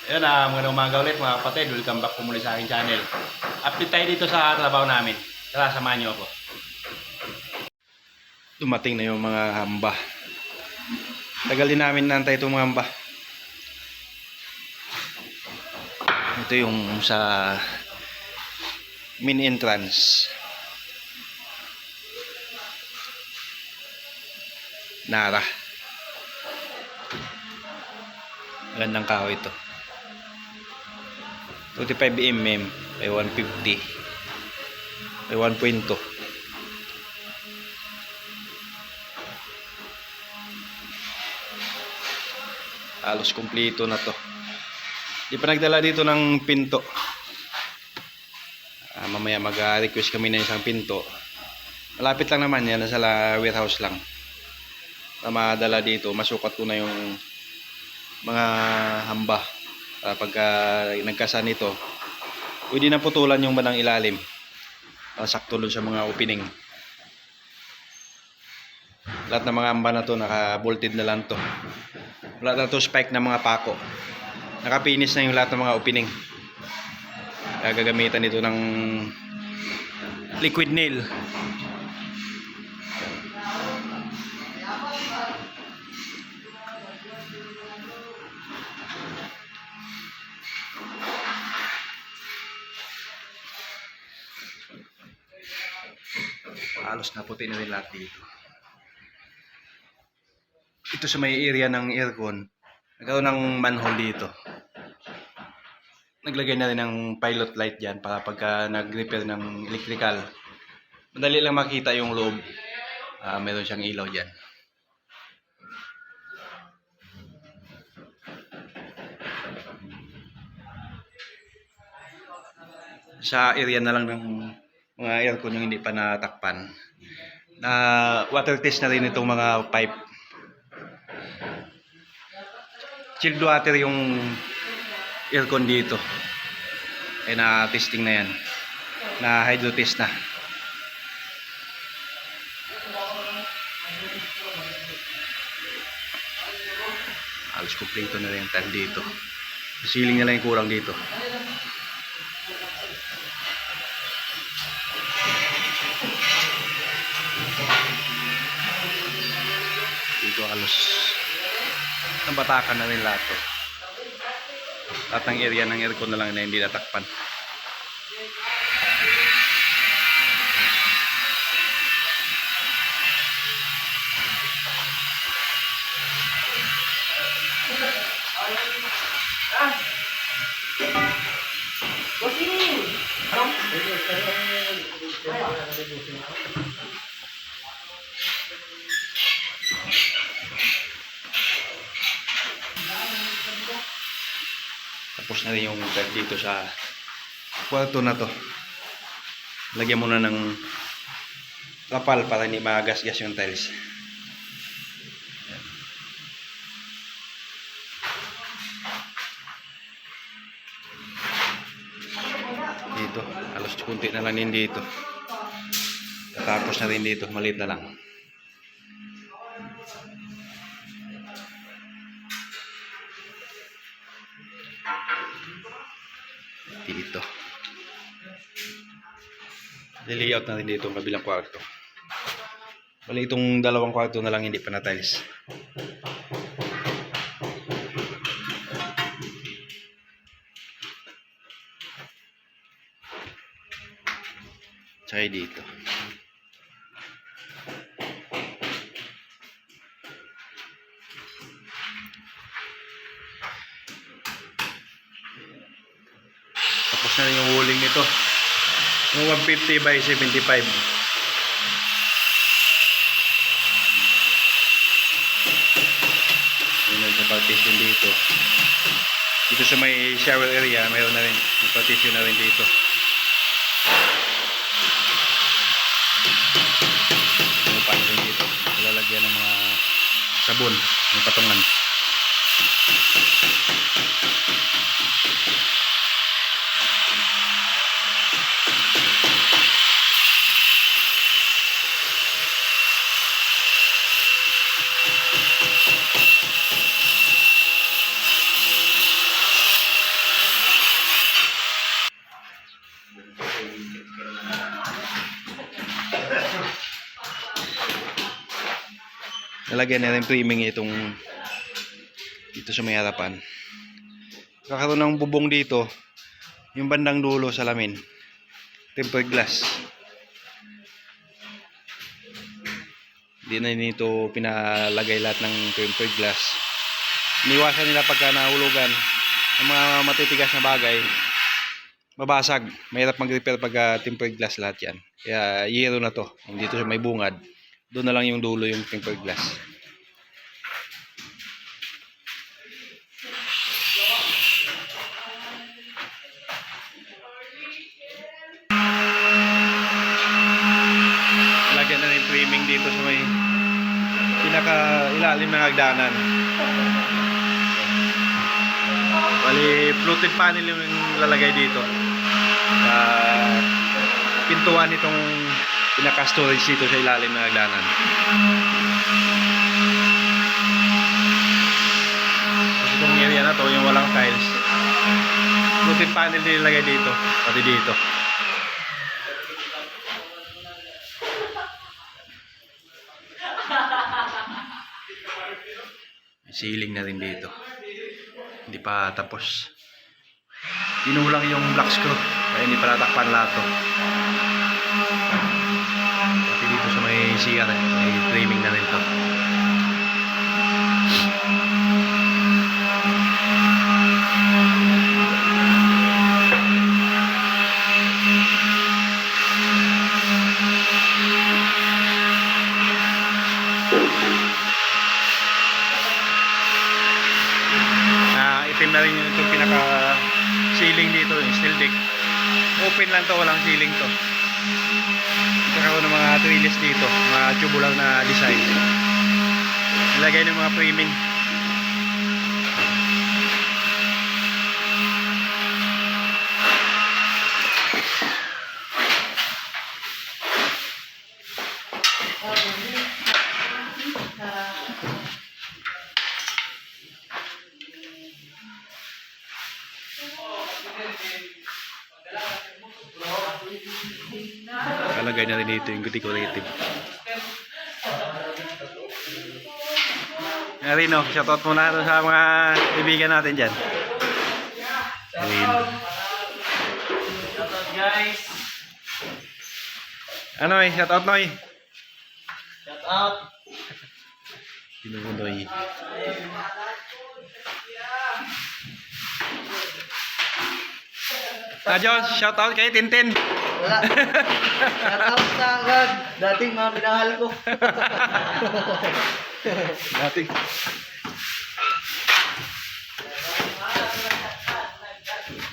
Ayun, magandang umaga ulit mga kapatid. Welcome back po muli sa aking channel. Update tayo dito sa trabaho namin. Tara, samahan niyo ako. Dumating na yung mga hamba. Tagal din namin nantay itong mga hamba. Ito yung sa main entrance. Nara. Gandang kahoy ito. 25 mm by 150 by 1.2. Halos kumpleto na to. Di pa nagdala dito ng pinto. Mamaya mag-request kami ng isang pinto. Malapit lang naman yan, nasa warehouse lang. Madala dito, masukat ko na yung mga hamba. Pagka nagkasa nito, pwede na putulan yung bandang ilalim. Sakto doon sa mga opening. Lahat ng mga hamba na to naka-bolted na lang to. Wala na to spike na mga pako. Naka-finish na yung lahat ng mga opening. Gagamitan nito ng liquid nail. Halos naputi na rin lahat dito. Ito sa may area ng aircon, nagkaroon ng manhole dito. Naglagay na rin ng pilot light dyan para pagka nag-repair ng electrical, madali lang makita yung loob. Meron siyang ilaw dyan. Sa area na lang ng mga aircon yung hindi pa natakpan. Water test na rin itong mga pipe. Chilled water yung aircon dito. Na-testing na yan. Na-hydro test na. Halos kompleto na rin yung tile dito. Ceiling na lang yung kurang dito. Dito halos nabatakan na rin lahat to. Lahat ng area ng aircon na lang na hindi natakpan. Tapos na rin yung tag dito sa kwarto na to. Lagyan muna ng kapal para hindi magasgas yung tiles. Dito, halos kunti na lang din dito. Tapos na rin dito, maliit na lang. Dito. Layout na rin dito ang kabilang kwarto. Bali itong dalawang kwarto na lang hindi pa na tiles. Tsaka dito. Tapos na rin yung walling nito. Yung 150 by 75. Yun sa partition dito. Dito sa may shower area, mayroon na rin. May partition na rin dito. May pan rin dito. Lalagyan ng mga sabon, ng patungan. nalagyan na rin framing itong dito sa may harapan. Kakaroon ng bubong dito, yung bandang dulo sa lamin, tempered glass. Hindi na nito pinalagay lahat ng tempered glass. Iniwasan nila pagka nahulugan ang mga matitigas na bagay, mabasag. Mahirap mag-repair pagka tempered glass lahat yan. Kaya yero na to. Dito sa may bungad, doon na lang yung dulo yung tempered glass. Lagyan na rin framing dito sa may pinaka ilalim ng hagdanan. Bali, fluted panel yung lalagay dito. Pintuan itong pinaka-storage dito sa ilalim ng hagdanan. Kasi itong area na to, yung walang tiles, fluted panel din nilagay dito, pati dito. May ceiling na rin dito. Hindi pa tapos. Tinulang yung black screw kaya hindi pa natakpan lahat to. Pati dito sa may CR may framing na rin to. Itim na rin yung pinaka ceiling dito, yung steel deck. Open lang to, walang ceiling to. Kakaroon ng mga trellis dito, mga tubular na design. Nilagay ng mga framing. Kalagay na rin dito yung decorative. Rino, shoutout muna sa mga kaibigan natin dyan. Shoutout guys. Ano eh, shoutout Noy. Shoutout. Noy. John, shoutout kay Tintin. Wala. Shoutout sa agad. Dating mga minahal ko. Dating.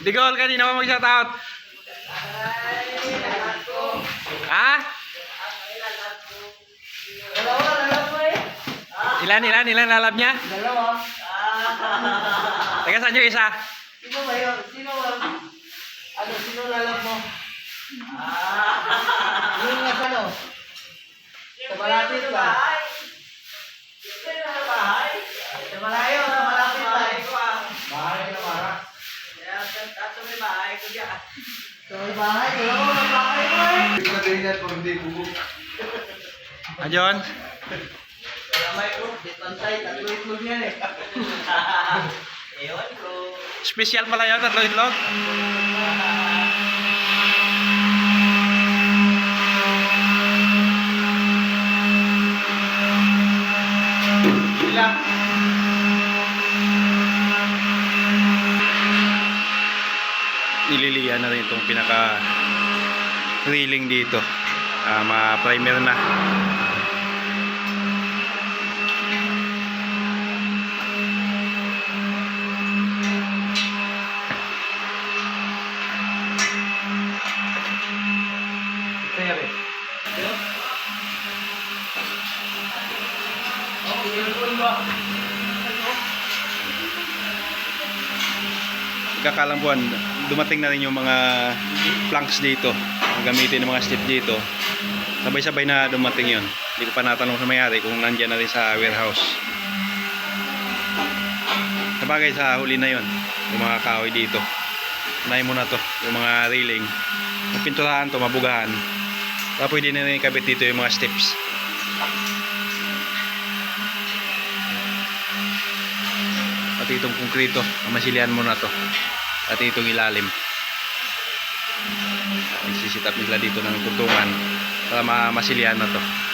Digol, kanina mo mag-shoutout. Ha? Dalawa, lalab mo eh. Ilan lalab niya? Dalawa. Taga saan yung isa? Sino ba yun? Sino lalab mo? Yung nasa ano? Sa malapit ba? Sa malayo, sa malapit ba? Bahay na mara. Sa may bahay ko dyan. Sa may bahay? Dalawa sa bahay mo eh. Hindi ko natingan kung hindi bubog. John? May ko, bitantay, tatlo itlog yan eh. Ewan ko. Special pala yun, tatlo itlog. Ilang? Nililiyan na rin itong pinaka railing dito. Ma-primer na. Kakalang buwan, dumating na rin yung mga planks dito. Gamitin ng mga step dito. Sabay-sabay na dumating yun. Hindi ko pa natanong sa may-ari kung nandyan na rin sa warehouse. Sabagay sa huli na yun, yung mga kahoy dito. Unahin mo na to, yung mga railing. Pinturahan to, mabugahan. Tapos pwede na rin ikabit dito yung mga steps. pati itong konkrito, masilihan mo na to. Pati itong ilalim. Nagsisitap nila dito ng tuntungan para masilihan na to.